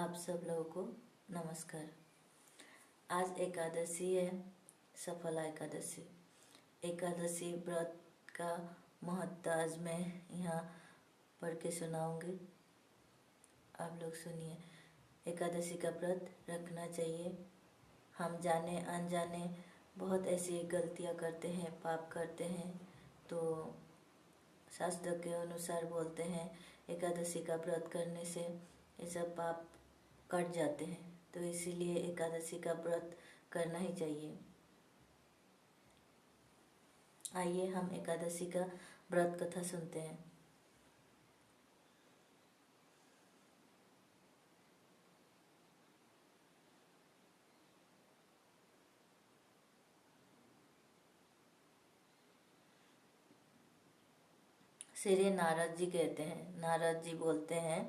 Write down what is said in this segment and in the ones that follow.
आप सब लोगों को नमस्कार। आज एकादशी है, सफला एकादशी। एकादशी व्रत का महत्व आज मैं यहाँ पढ़ के सुनाऊंगी। आप लोग सुनिए। एकादशी का व्रत रखना चाहिए। हम जाने अनजाने बहुत ऐसी गलतियाँ करते हैं, पाप करते हैं, तो शास्त्र के अनुसार बोलते हैं एकादशी का व्रत करने से ये सब पाप कट जाते हैं। तो इसीलिए एकादशी का व्रत करना ही चाहिए। आइए हम एकादशी का व्रत कथा सुनते हैं। श्री नारद जी कहते हैं, नारद जी बोलते हैं,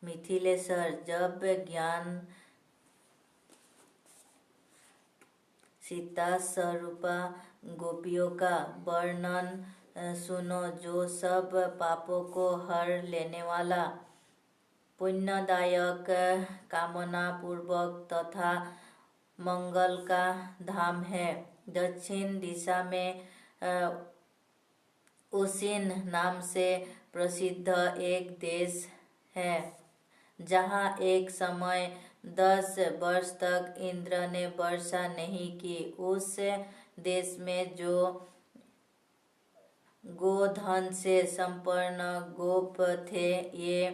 मिथिलेश्वर जब ज्ञान सीता स्वरूपा गोपियों का वर्णन सुनो, जो सब पापों को हर लेने वाला पुण्यदायक कामना पूर्वक तथा मंगल का धाम है। दक्षिण दिशा में उसीन नाम से प्रसिद्ध एक देश है, जहाँ एक समय 10 वर्ष तक इंद्र ने वर्षा नहीं की। उस देश में जो गोधन से संपन्न गोप थे, ये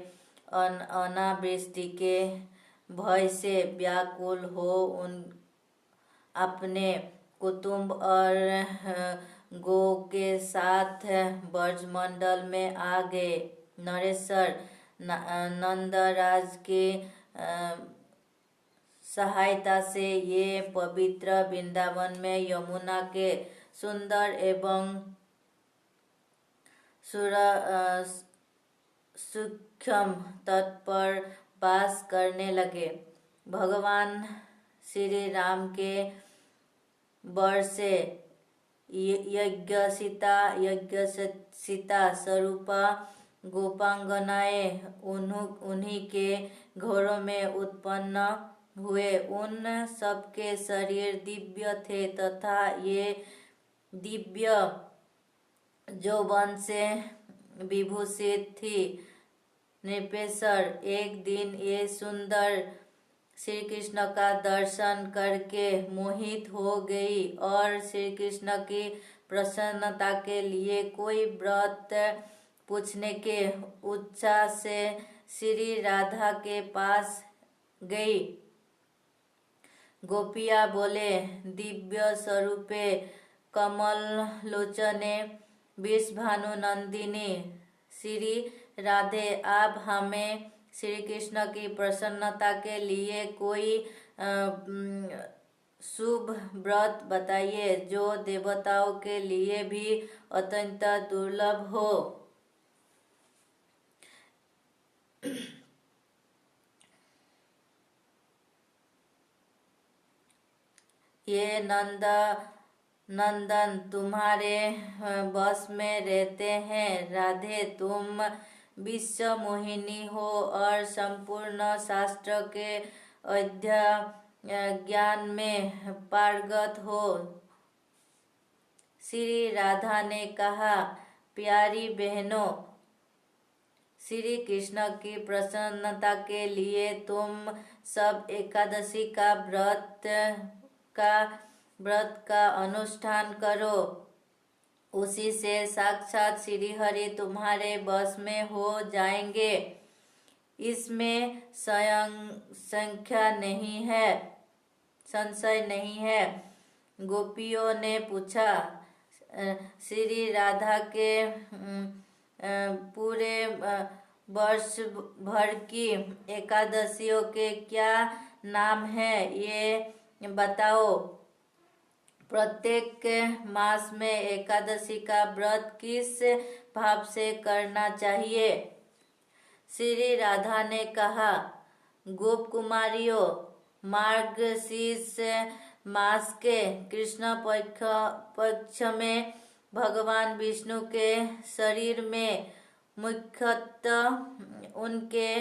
अनावृष्टि के भय से व्याकुल हो उन अपने कुटुंब और गो के साथ ब्रजमंडल में आ गए। नरेश्वर नंदराज की सहायता से ये पवित्र वृंदावन में यमुना के सुंदर एवं सूक्ष्म तट पर वास करने लगे। भगवान श्री राम के वर से यज्ञ सीता स्वरूपा गोपांगनाएं उन्हीं के घरों में उत्पन्न हुए। उन सबके शरीर दिव्य थे तथा ये दिव्य यौवन से विभूषित थी। नृपेश्वर एक दिन ये सुंदर श्री कृष्ण का दर्शन करके मोहित हो गई और श्री कृष्ण की प्रसन्नता के लिए कोई व्रत पूछने के उत्साह से श्री राधा के पास गई। गोपिया बोले, दिव्य स्वरूपे कमल लोचने विषभानु नंदिनी श्री राधे, आप हमें श्री कृष्ण की प्रसन्नता के लिए कोई शुभ व्रत बताइए, जो देवताओं के लिए भी अत्यंत दुर्लभ हो। ये नंदन तुम्हारे बस में रहते हैं। राधे, तुम विश्व मोहिनी हो और संपूर्ण शास्त्र के अध्ययन ज्ञान में पारंगत हो। श्री राधा ने कहा, प्यारी बहनों, श्री कृष्ण की प्रसन्नता के लिए तुम सब एकादशी का व्रत का अनुष्ठान करो। उसी से साक्षात श्री हरि तुम्हारे वश में हो जाएंगे। इसमें संशय नहीं है। गोपियों ने पूछा, श्री राधा के पूरे वर्ष भर की एकादशियों के क्या नाम है, ये बताओ। प्रत्येक मास में एकादशी का व्रत किस भाव से करना चाहिए? श्री राधा ने कहा, गोप कुमारियों, मार्गशीर्ष मास के कृष्ण पक्ष में भगवान विष्णु के शरीर में मुख्यतः उनके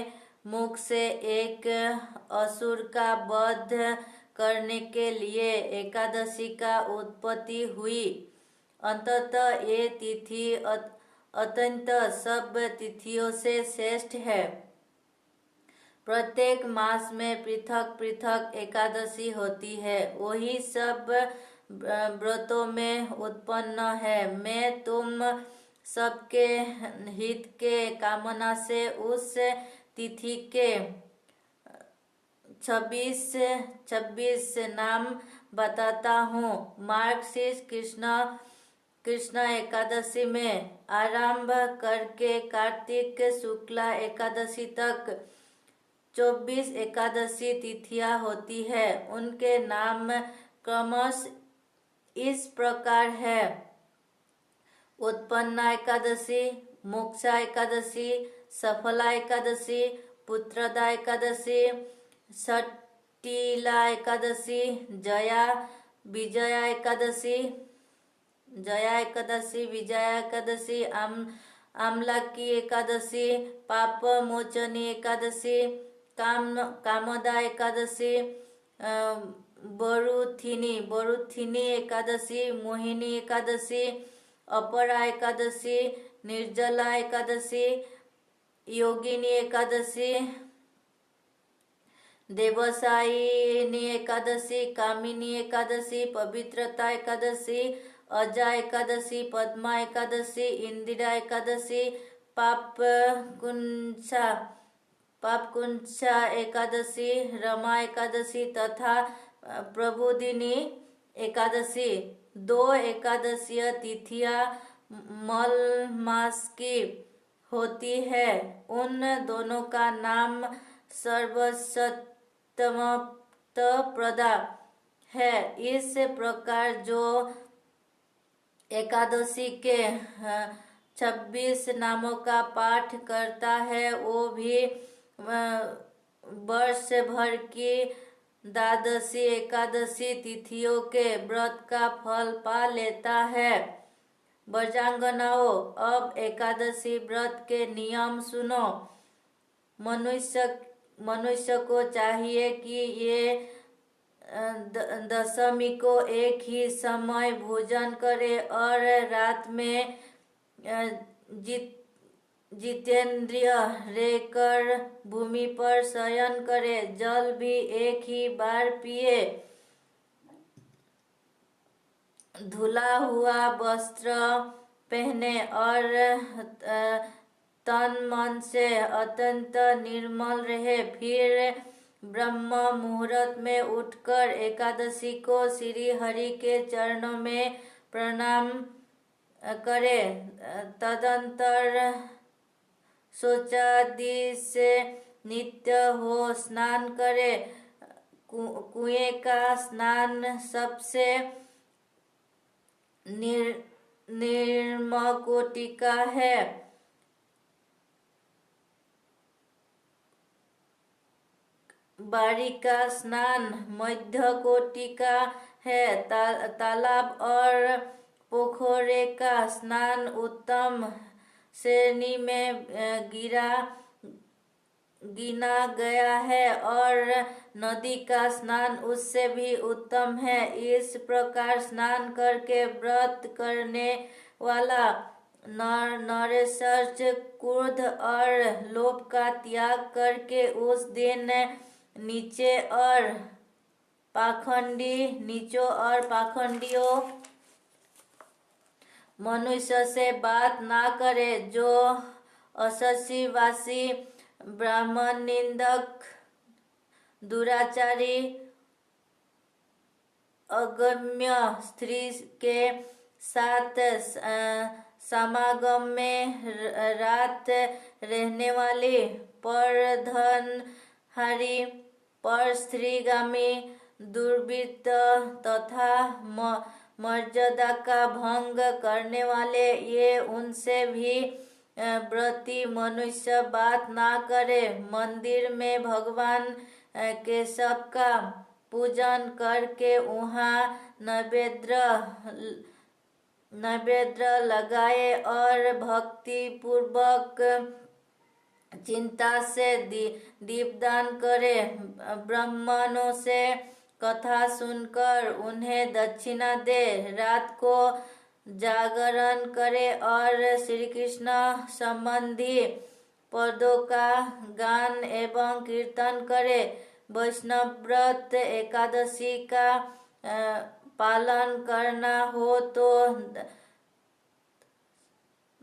मुख से एक असुर का वध करने के लिए एकादशी का उत्पत्ति हुई। अंततः ये तिथि अत्यंत सब तिथियों से श्रेष्ठ है। प्रत्येक मास में पृथक पृथक एकादशी होती है, वही सब व्रतों में उत्पन्न है। मैं तुम सबके हित के कामना से उस तिथि के 26 नाम बताता हूँ। मार्गशीर्ष कृष्ण एकादशी में आरंभ करके कार्तिक शुक्ला एकादशी तक 24 एकादशी तिथियां होती है। उनके नाम क्रमश इस प्रकार है: उत्पन्ना एकादशी, मोक्षा एकादशी, सफला एकादशी, पुत्रदा एकादशी, षष्ठीला एकादशी, विजया एकादशी, आमलाकी एकादशी, पाप मोचनी एकादशी, कामदा एकादशी, बरुथिनी एकादशी, मोहिनी एकादशी, अपरा एकादशी, निर्जला एकादशी, योगिनी एकादशी, देवसायिनी एकादशी, कामिनी एकादशी, पवित्रता एकादशी, अजा एकादशी, पद्मा एकादशी, इंदिरा एकादशी, पापकुंसा एकादशी, रमा एकादशी तथा प्रबोधिनी एकादशी। 2 एकादशीय तिथियां मल मास की होती है। उन दोनों का नाम सर्वसप्तमप्रदा है। इस प्रकार जो एकादशी के 26 नामों का पाठ करता है वो भी वर्ष भर की द्वादशी एकादशी तिथियों के व्रत का फल पा लेता है। ब्रजांगनाओं, अब एकादशी व्रत के नियम सुनो। मनुष्य को चाहिए कि ये दशमी को एक ही समय भोजन करे और रात में जितेंद्रिय रहकर भूमि पर शयन करे। जल भी एक ही बार पिए। धुला हुआ वस्त्र पहने और तन मन से अत्यंत निर्मल रहे। फिर ब्रह्म मुहूर्त में उठकर एकादशी को श्री हरि के चरणों में प्रणाम करे। तदंतर शौचादि से नित्य हो स्नान करे। कुएं का स्नान सबसे निर्मल कोटि का है। बाड़ी का स्नान मध्य कोटि का है। तालाब और पोखरे का स्नान उत्तम श्रेणी में गिना गया है और नदी का स्नान उससे भी उत्तम है। इस प्रकार स्नान करके व्रत करने वाला नरेश्वर क्रोध और लोभ का त्याग करके उस दिन नीचों और पाखंडियों मनुष्य से बात ना करे। जो असस्यवासी, ब्राह्मण निंदक, दुराचारी, अगम्य स्त्री के साथ समागम में रात रहने वाली, परधनहारी, पर स्त्रीगामी, दुर्वृत्त तथा मर्यादा का भंग करने वाले, ये उनसे भी व्रती मनुष्य बात ना करे। मंदिर में भगवान केशव का पूजन करके वहाँ नैवेद्य लगाए और भक्ति पूर्वक चिंता से दीपदान करे, ब्राह्मणों से कथा सुनकर उन्हें दक्षिणा दे, रात को जागरण करे और श्री कृष्ण संबंधी पदों का गान एवं कीर्तन करे। वैष्णव व्रत एकादशी का पालन करना हो तो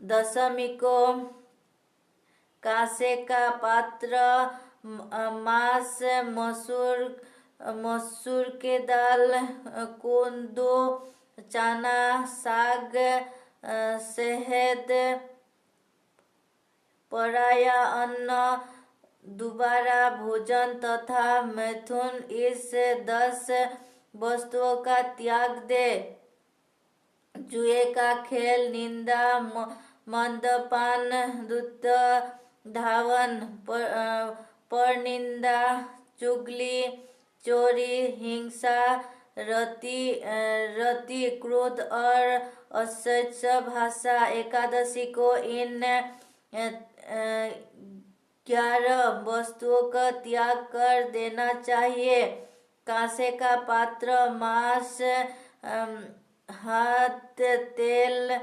दशमी को कांसे का पात्र, मांस, मसूर के दाल, कद्दू, चना, साग, शहद, पराया अन्न, दोबारा भोजन तथा मैथुन, इस 10 वस्तुओं का त्याग दे। जुए का खेल, निंदा, मद्यपान, दूध धावन, परनिंदा, चुगली, चोरी, हिंसा, रति, क्रोध और असत्य भाषा। एकादशी को इन 11 वस्तुओं का त्याग कर देना चाहिए। कांसे का पात्र, मांस, हाथ, तेल,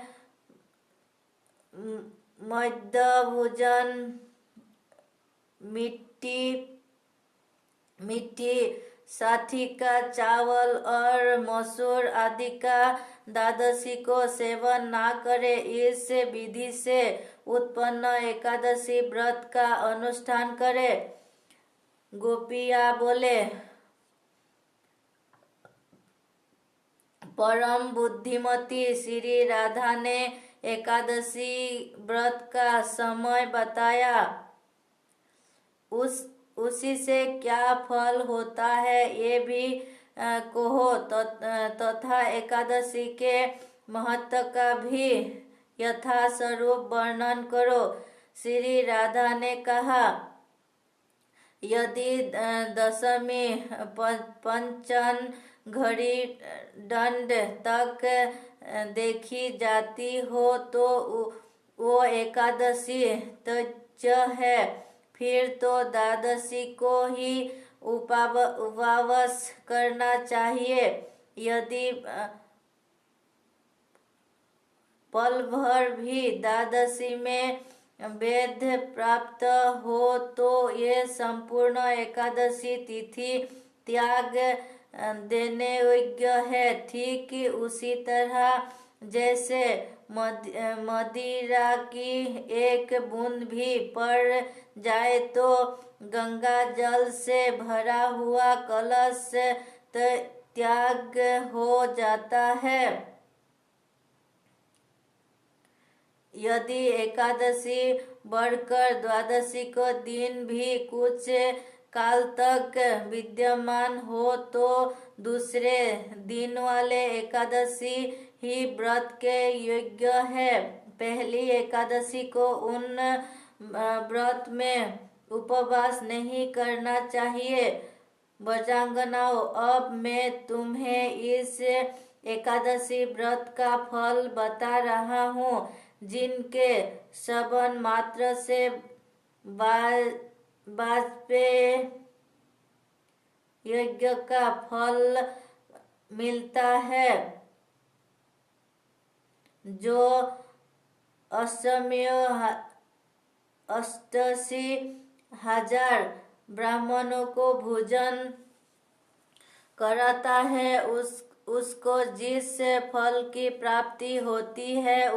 मध्य भोजन, मिट्टी, साथी का चावल और मसूर आदि का द्वादशी को सेवन ना करे। इस विधि से उत्पन्न एकादशी व्रत का अनुष्ठान करे। गोपिया बोले, परम बुद्धिमती श्री राधा ने एकादशी व्रत का समय बताया, उसी से क्या फल होता है ये भी कहो, तथा एकादशी के महत्व का भी यथास्वरूप वर्णन करो। श्री राधा ने कहा, यदि दशमी पंचन घड़ी दंड तक देखी जाती हो तो वो एकादशी त्यज्य है। फिर तो द्वादशी को ही उपवास करना चाहिए। यदि पल भर भी द्वादशी में वेद प्राप्त हो तो ये संपूर्ण एकादशी तिथि त्याग देने योग्य है। ठीक उसी तरह जैसे मदिरा की एक बूंद भी पड़ जाए तो गंगा जल से भरा हुआ कलश त्याग हो जाता है, यदि एकादशी बढ़कर द्वादशी को दिन भी कुछ काल तक विद्यमान हो तो दूसरे दिन वाले एकादशी ही व्रत के योग्य है। पहली एकादशी को उन व्रत में उपवास नहीं करना चाहिए। ब्रजांगनाओं, अब मैं तुम्हें इस एकादशी व्रत का फल बता रहा हूँ, जिनके श्रवण मात्र से वाजपेय यज्ञ का फल मिलता है। जो 88,000 ब्राह्मणों को भोजन कराता है, उसको जिस फल की प्राप्ति होती है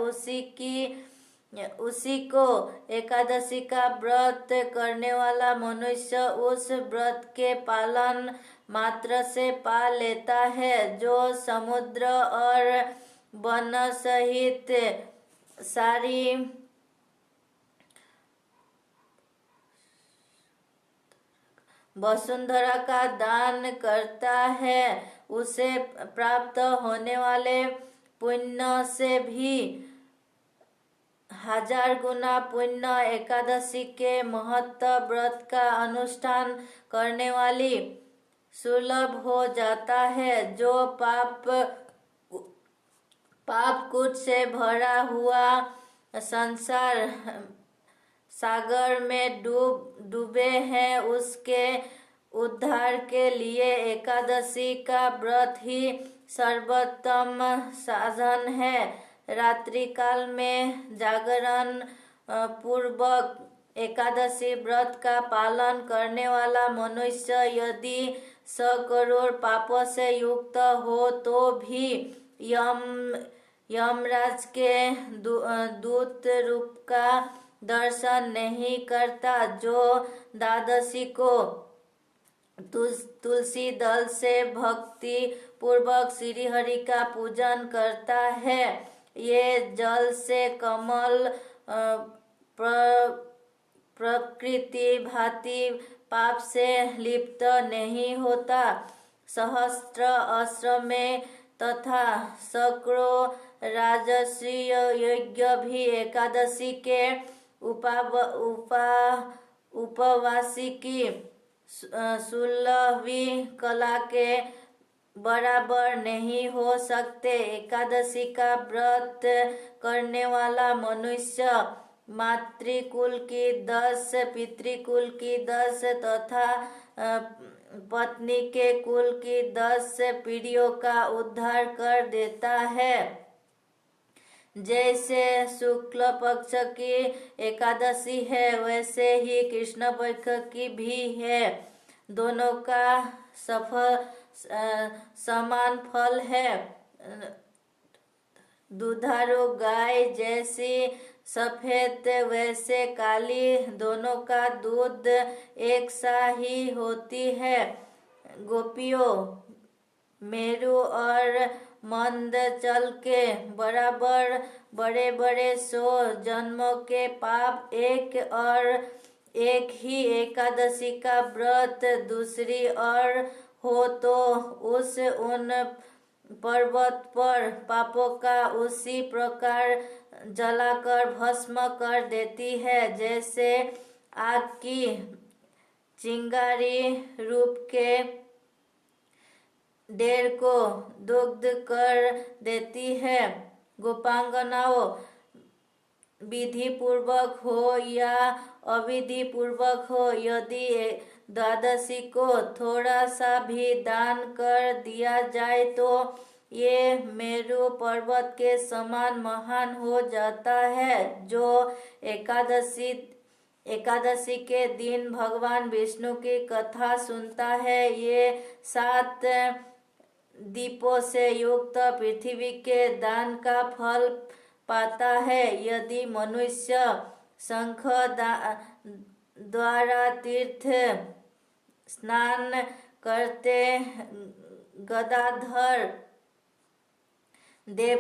उसी को एकादशी का व्रत करने वाला मनुष्य उस व्रत के पालन मात्र से पा लेता है। जो समुद्र और वन सहित सारी वसुंधरा का दान करता है, उसे प्राप्त होने वाले पुण्य से भी 1000 गुना पुण्य एकादशी के महत्व व्रत का अनुष्ठान करने वाली सुलभ हो जाता है। जो पाप कूट से भरा हुआ सागर में डूबे हैं उसके उद्धार के लिए एकादशी का व्रत ही सर्वोत्तम साधन है। रात्रि काल में जागरण पूर्वक एकादशी व्रत का पालन करने वाला मनुष्य यदि 100 करोड़ पापों से युक्त हो तो भी यमराज के दूत रूप का दर्शन नहीं करता। जो द्वादशी को तुलसी दल से भक्ति पूर्वक श्री हरि का पूजन करता है, ये जल से कमल प्रकृति भांति पाप से लिप्त नहीं होता। सहस्त्र अश्वमेध तथा सैकड़ों राजसीय यज्ञ भी एकादशी के उपवासी की 16वीं कला के बराबर नहीं हो सकते। एकादशी का व्रत करने वाला मनुष्य मातृकुल की 10, पितृकुल की 10 तथा पत्नी के कुल की 10 पीढ़ियों का उद्धार कर देता है। जैसे शुक्ल पक्ष की एकादशी है वैसे ही कृष्ण पक्ष की भी है। दोनों का समान फल है। दुधारू गाय जैसी सफेद वैसे काली, दोनों का दूध एक सा ही होती है। गोपियों, मेरु और मंदचल के बराबर बड़े बड़े 100 जन्मों के पाप एक और एक ही एकादशी का व्रत दूसरी ओर हो तो उन पर्वत पर पापों का उसी प्रकार जलाकर भस्म कर देती है जैसे आग की चिंगारी रूप के ढेर को दुग्ध कर देती है। गोपांगनाओं, विधि पूर्वक हो या अविधि पूर्वक हो, यदि द्वादशी को थोड़ा सा भी दान कर दिया जाए तो ये मेरु पर्वत के समान महान हो जाता है। जो एकादशी के दिन भगवान विष्णु की कथा सुनता है, ये 7 दीपों से युक्त पृथ्वी के दान का फल पाता है। यदि मनुष्य शंख द्वारा तीर्थ स्नान करते गदाधर देव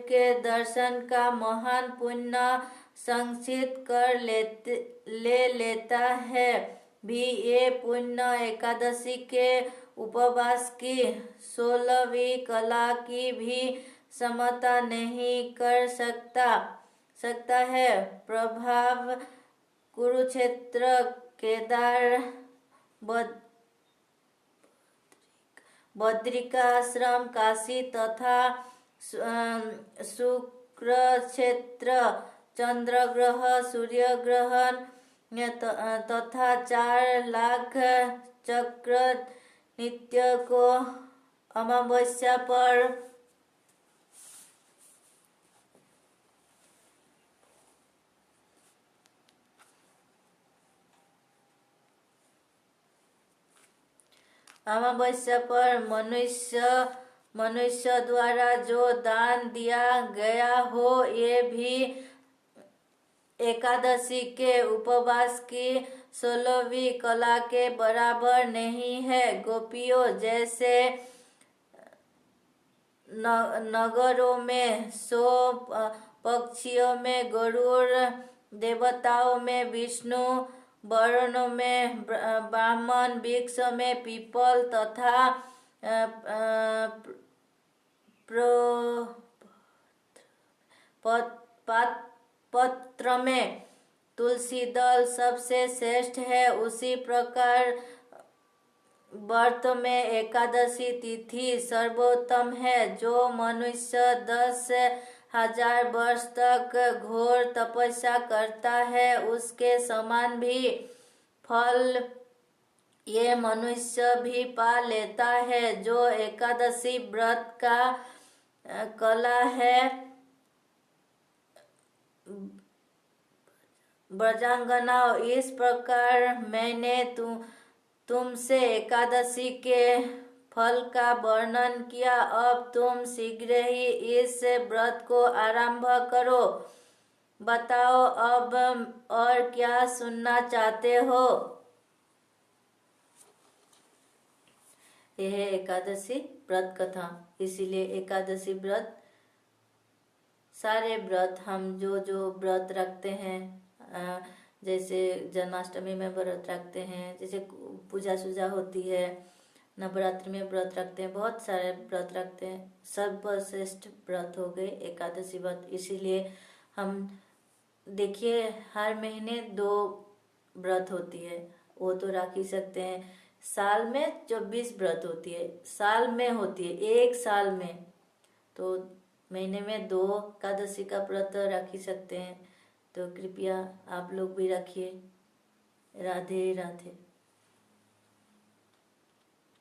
के दर्शन का महान पुण्य संचित कर लेता है भी ये पुण्य एकादशी के उपवास की 16वीं कला की भी समता नहीं कर सकता है। प्रभाव कुरुक्षेत्र, केदार, बद्रिकाश्रम, काशी तथा शुक्र क्षेत्र, चंद्र ग्रह, सूर्य ग्रहण तथा 4 लाख चक्र नित्य को अमावस्या पर मनुष्य द्वारा जो दान दिया गया हो ये भी एकादशी के उपवास की 16वीं कला के बराबर नहीं है। गोपियों, जैसे नगरों में 100 पक्षियों में गरुड़, देवताओं में विष्णु, वर्णों में ब्राह्मण, वृक्ष में पीपल तथा पत्र में तुलसी दल सबसे श्रेष्ठ है, उसी प्रकार व्रत में एकादशी तिथि सर्वोत्तम है। जो मनुष्य 10 1000 वर्ष तक घोर तपस्या करता है, उसके समान भी फल ये मनुष्य भी पा लेता है। जो एकादशी व्रत का कला है, ब्रजांगनाओं, इस प्रकार मैंने तुमसे एकादशी के फल का वर्णन किया। अब तुम शीघ्र ही इस व्रत को आरंभ करो। बताओ अब और क्या सुनना चाहते हो। यह है एकादशी व्रत कथा। इसीलिए एकादशी व्रत, सारे व्रत हम जो जो व्रत रखते हैं, जैसे जन्माष्टमी में व्रत रखते हैं, जैसे पूजा सूजा होती है, नवरात्रि में व्रत रखते हैं, बहुत सारे व्रत रखते हैं। सर्वश्रेष्ठ व्रत हो गए एकादशी व्रत। इसीलिए हम देखिए हर महीने 2 व्रत होती है, वो तो रख ही सकते हैं। साल में 24 व्रत होती है, साल में होती है, एक साल में, तो महीने में 2 एकादशी का व्रत रख ही सकते हैं। तो कृपया आप लोग भी रखिए। राधे राधे।